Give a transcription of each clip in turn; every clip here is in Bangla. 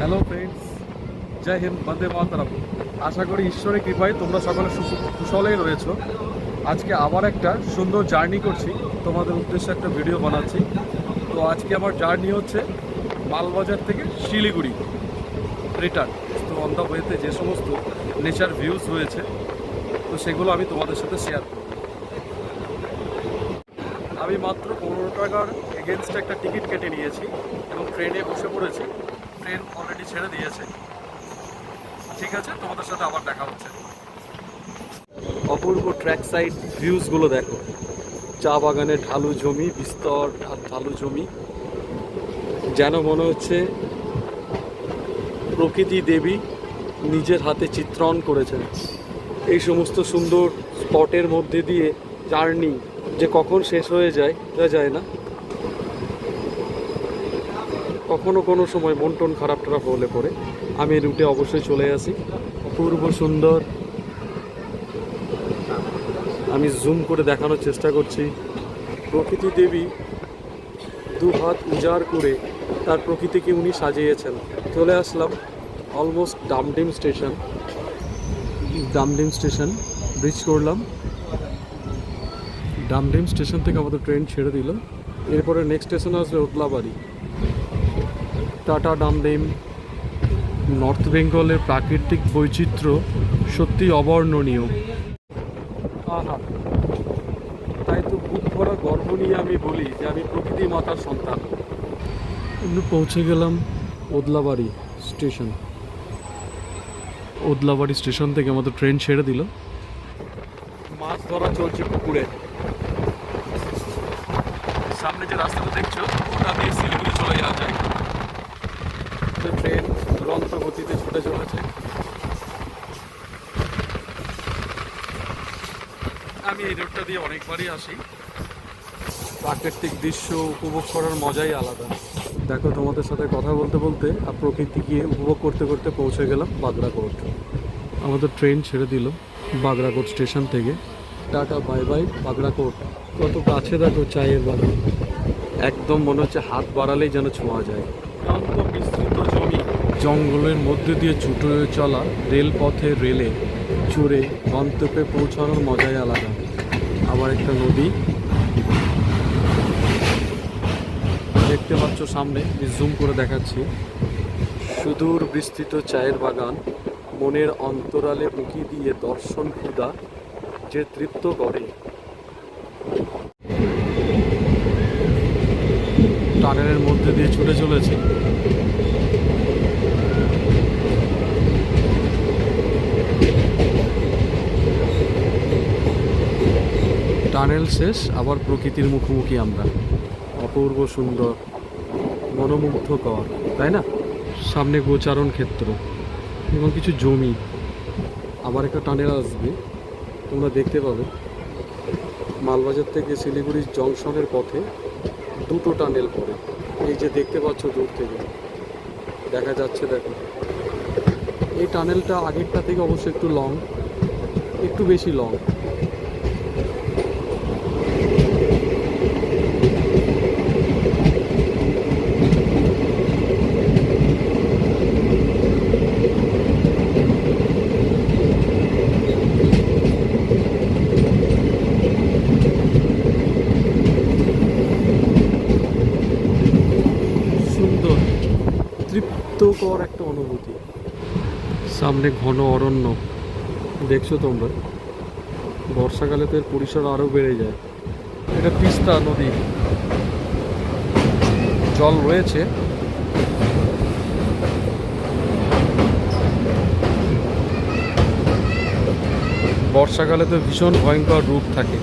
হ্যালো ফ্রেন্ডস, জয় হিন্দ, বন্দে মাতরম। আশা করি ঈশ্বরের কৃপায় তোমরা সকলে কুশলেই রয়েছো। আজকে আবার একটা সুন্দর জার্নি করছি, তোমাদের উদ্দেশ্যে একটা ভিডিও বানাচ্ছি। তো আজকে আমার জার্নি হচ্ছে মালবাজার থেকে শিলিগুড়ি রিটার্ন। তো অন দ্য ওয়েতে যে সমস্ত নেচার ভিউজ হয়েছে, তো সেগুলো আমি তোমাদের সাথে শেয়ার করব। আমি মাত্র 15 টাকার এগেনস্টে একটা টিকিট কেটে নিয়েছি এবং ট্রেনে বসে পড়েছি। ট্রেন অলরেডি ছেড়ে দিয়েছে। ঠিক আছে, তোমাদের সাথে আবার দেখা হচ্ছে। অপূর্ব ট্র্যাক সাইড ভিউজগুলো দেখো। চা বাগানের ঢালু জমি, বিস্তর ঢালু জমি, যেন মনে হচ্ছে প্রকৃতি দেবী নিজের হাতে চিত্রণ করেছেন। এই সমস্ত সুন্দর স্পটের মধ্যে দিয়ে জার্নি যে কখন শেষ হয়ে যায় তা যায় না। কখনো কোনো সময় মন টন খারাপ হলে পরে আমি এই রুটে অবশ্যই চলে আসি। অপূর্ব সুন্দর, আমি জুম করে দেখানোর চেষ্টা করছি। প্রকৃতি দেবী দু হাত উজাড় করে তার প্রকৃতিকে উনি সাজিয়েছেন। চলে আসলাম অলমোস্ট ডামডিম স্টেশন রিচ করলাম। ডামডিম স্টেশন থেকে আমাদের ট্রেন ছেড়ে দিল। এরপরে নেক্সট স্টেশন আসবে ওদলাবাড়ি। টাটা ডামডিম। নর্থ বেঙ্গলের প্রাকৃতিক বৈচিত্র্য সত্যি অবর্ণনীয়। আহা, তাই তো বুক ভরা গর্ব নিয়ে আমি বলি যে আমি প্রকৃতি মাতার সন্তান। আমরা পৌঁছে গেলাম ওদলাবাড়ি স্টেশন। ওদলাবাড়ি স্টেশন থেকে আমাদের ট্রেন ছেড়ে দিল। মাছ ধরা চলছে পুকুরে। সামনে যে রাস্তাটা দেখছো ওটা দিয়ে শিলিগুড়ি চলে যাওয়া যায়। ট্রেন দুরন্ত গতিতে ছুটে চলেছে। আমি এই রোডটা দিয়ে অনেকবারই আসি। প্রাকৃতিক দৃশ্য উপভোগ করার মজাই আলাদা। দেখো, তোমাদের সাথে কথা বলতে বলতে আর প্রকৃতিকে উপভোগ করতে করতে পৌঁছে গেলাম বাগড়াকোট। আমাদের ট্রেন ছেড়ে দিল বাগড়াকোট স্টেশন থেকে। Tata bye bye Bagrakote. কত কাছে দেখো চায়ের বাগান, একদম মনে হচ্ছে হাত বাড়ালেই যেন ছোঁয়া যায়। শান্ত বিস্তৃত জমি, জঙ্গলের মধ্যে দিয়ে ছুটে চলা রেলপথে রেলে চড়ে গন্তব্যে পৌঁছানোর মজাই আলাদা। আবার একটা নদী দেখতে পাচ্ছ সামনে, জুম করে দেখাচ্ছি। সুদূর বিস্তৃত চায়ের বাগান, মনের অন্তরালে উঁকি দিয়ে দর্শন ক্ষুধা যে তৃপ্ত করে। টানেলের মধ্যে দিয়ে ছুটে চলেছি। টানেল শেষ, আবার প্রকৃতির মুখোমুখি আমরা। অপূর্ব সুন্দর, মনোমুগ্ধকর, তাই না? সামনে গোচারণ ক্ষেত্র এবং কিছু জমি। আবার একটা টানেল আসবে, তোমরা দেখতে পাবে। মালবাজার থেকে শিলিগুড়ির জংশনের পথে দুটো টানেল পড়ে। এই যে দেখতে পাচ্ছ দূর থেকে দেখা যাচ্ছে, দেখো। এই টানেলটা আগেরটা থেকে অবশ্যই একটু লং, একটু বেশি লং। সুন্দর, তৃপ্তকর একটা অনুভূতি। সামনে ঘন অরণ্য দেখছো তোমরা। বর্ষাকালে তো এর পরিসর আরও বেড়ে যায়। এটা তিস্তা নদী, জল রয়েছে। বর্ষাকালে তো ভীষণ ভয়ঙ্কর রূপ থাকে।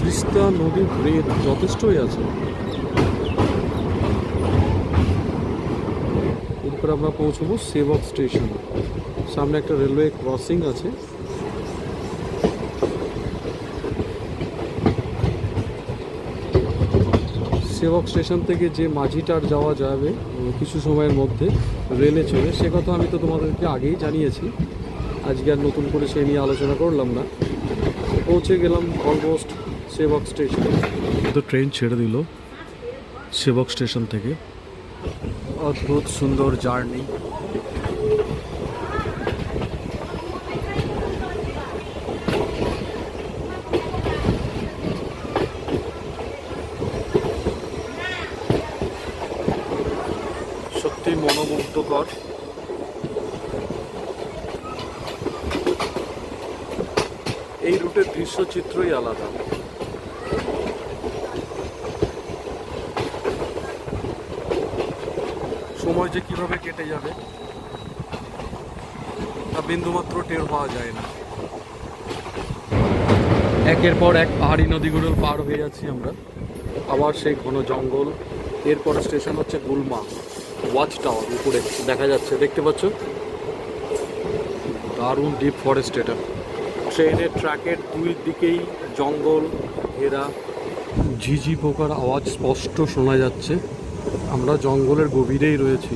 তিস্তা নদীর ব্রেথ যথেষ্টই আছে। এরপর আমরা পৌঁছবো সেবক স্টেশন। সামনে একটা রেলওয়ে ক্রসিং আছে। সেবক স্টেশন থেকে যে মাঝিটার যাওয়া যাবে কিছু সময়ের মধ্যে রেলে চলে, সে কথা আমি তো তোমাদেরকে আগেই জানিয়েছি, আজকে আর নতুন করে সে নিয়ে আলোচনা করলাম না। পৌঁছে গেলাম অলমোস্ট সেবক স্টেশন। তো ট্রেন ছেড়ে দিল সেবক স্টেশন থেকে। অদ্ভুত সুন্দর জার্নি। সত্যি মনোমুগ্ধকর। এই রুটের দৃশ্যচিত্রই আলাদা। সময় যে কিভাবে কেটে যাবে তা বিন্দুমাত্র টের পাওয়া যায় না। একের পর এক পাহাড়ি নদীগুলো পার হয়ে যাচ্ছি আমরা, আবার সেই ঘন জঙ্গল। এরপর স্টেশন হচ্ছে গুলমা ওয়াচ টাওয়ার, উপরে দেখা যাচ্ছে, দেখতে পাচ্ছ, দারুণ ডিপ ফরেস্ট এটা। ট্রেনের ট্র্যাকের দুই দিকেই জঙ্গল ঘেরা, ঝিঝি পোকার আওয়াজ স্পষ্ট শোনা যাচ্ছে। আমরা জঙ্গলের গভীরেই রয়েছি।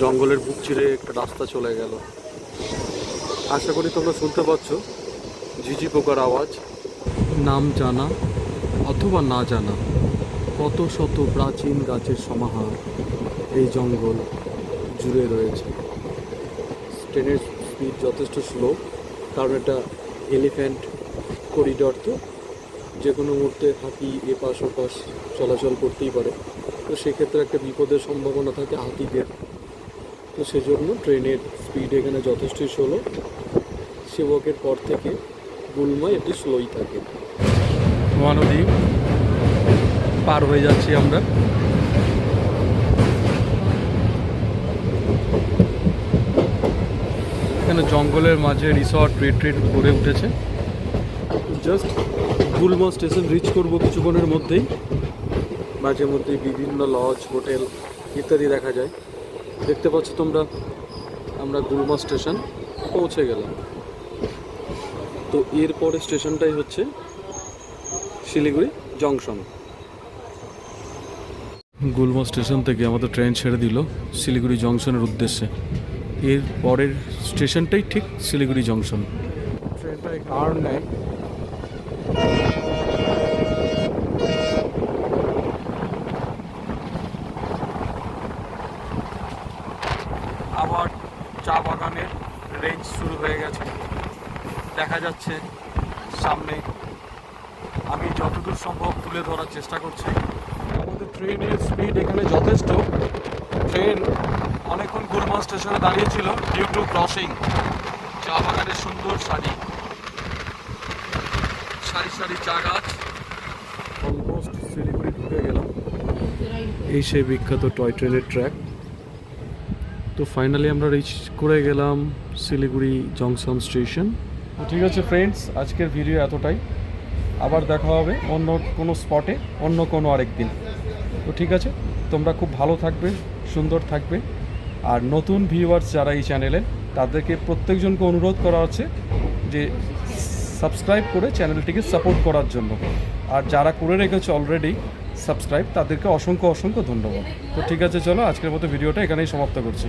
জঙ্গলের বুক চিরে একটা রাস্তা চলে গেল। আশা করি তোমরা শুনতে পাচ্ছ ঝিঝি পোকার আওয়াজ। নাম জানা অথবা না জানা কত শত প্রাচীন গাছের সমাহার এই জঙ্গল জুড়ে রয়েছে। ট্রেনের স্পিড যথেষ্ট স্লো, কারণ এটা এলিফ্যান্ট করিডর, তো যে কোনো মুহূর্তে হাতি এপাশ ওপাশ চলাচল করতেই পারে। তো সেক্ষেত্রে একটা বিপদের সম্ভাবনা থাকে হাতিদের। তো সেজন্য ট্রেনের স্পিড এখানে যথেষ্টই স্লো। সেবকের পর থেকে গুলমায় এটি স্লোই থাকে। মহানদী পার হয়ে যাচ্ছি আমরা। এখানে জঙ্গলের মাঝে রিসর্ট রিট্রিট গড়ে উঠেছে। জাস্ট গুলমা স্টেশন রিচ করবো কিছুক্ষণের মধ্যেই। মাঝে মধ্যেই বিভিন্ন লজ হোটেল ইত্যাদি দেখা যায়। দেখতে পাচ্ছ তোমরা, আমরা গুলমা স্টেশন পৌঁছে গেলাম। তো এরপরে স্টেশনটাই হচ্ছে শিলিগুড়ি জংশন। গুলমা স্টেশন থেকে আমাদের ট্রেন ছেড়ে দিল শিলিগুড়ি জংশনের উদ্দেশ্যে। এর পরের স্টেশনটাই ঠিক শিলিগুড়ি জংশন। ট্রেনটায় কার নেয়, আবার চা বাগানের রেঞ্জ শুরু হয়ে গেছে, দেখা যাচ্ছে সামনে। আমি যতদূর সম্ভব তুলে ধরার চেষ্টা করছি। আমাদের ট্রেনের স্পিড এখানে যথেষ্ট। ট্রেন অনেকক্ষণ গুলমা স্টেশনে দাঁড়িয়েছিল ডিউ টু ক্রসিং। চা বাগানের সুন্দর সারি সারি সারি চা গাছ। অলমোস্ট শিলিগুড়ি ঢুকে গেলাম। এই সেই বিখ্যাত টয় ট্রেনের ট্র্যাক। তো ফাইনালি আমরা রিচ করে গেলাম শিলিগুড়ি জংশন স্টেশন। তো ঠিক আছে ফ্রেন্ডস, আজকের ভিডিও এতটাই। আবার দেখা হবে অন্য কোনো স্পটে অন্য কোনো আরেক দিন। তো ঠিক আছে, তোমরা খুব ভালো থাকবে, সুন্দর থাকবে। আর নতুন ভিউয়ার্স যারা এই চ্যানেলে, তাদেরকে প্রত্যেকজনকে অনুরোধ করা হচ্ছে যে সাবস্ক্রাইব করে চ্যানেলটিকে সাপোর্ট করার জন্য। আর যারা করে রেখেছে অলরেডি সাবস্ক্রাইব, তাদেরকে অসংখ্য অসংখ্য ধন্যবাদ। তো ঠিক আছে, চলো আজকের মতো ভিডিওটা এখানেই সমাপ্ত করছি।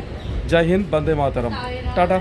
জয় হিন্দ, বন্দে মাতরম, টাটা।